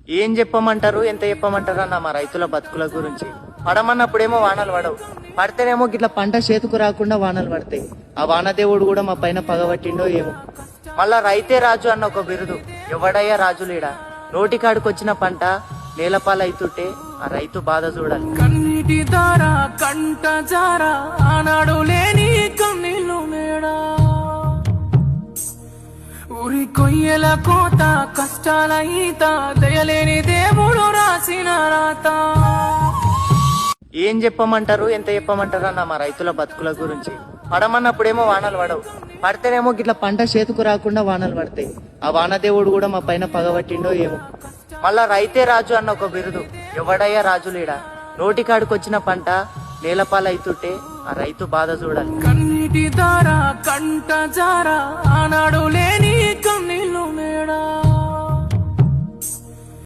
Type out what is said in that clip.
ఏం చెప్పమంటారు, ఎంత చెప్పమంటారు అన్న మా రైతుల బతుకుల గురించి. పడమన్నప్పుడేమో వానలు పడవు, పడితేనేమో గిట్ల పంట చేతుకు రాకుండా వానలు పడతాయి. ఆ వానదేవుడు కూడా మా పైన పగబట్టిండో ఏమో. మళ్ళా రైతే రాజు అన్న ఒక బిరుదు, ఎవడయ్యా రాజులేడా? నోటికాడికొచ్చిన పంట నేలపాలైతుంటే ఆ రైతు బాధ చూడాలి. కన్నీటి దార కంట జార ఆనాడు లేని కన్నీళ్ళు మేడా, ఊరి కొయ్యల కోత కష్టాల ఈత దయలేని దేవుడు రాసిన రాత. ఏం చెప్పమంటారు, ఎంత చెప్పమంటారు అన్న మా రైతుల బతుకుల గురించి. పడమన్నప్పుడేమో వానలు పడవు, పడితేనేమో గిట్ల పంట చేతుకు రాకుండా వానలు పడతాయి. ఆ వానదేవుడు కూడా మా పైన పగబట్టిండో ఏమో. మళ్ళా రైతే రాజు అన్న ఒక బిరుదు, ఎవడయ్యా రాజులేడా? నోటికాడికొచ్చిన పంట నేలపాలైతుంటే ఆ రైతు బాధ చూడాలి. కన్నీటి దార కంట జార ఆనాడు లేని కన్నీళ్ళు మేడా.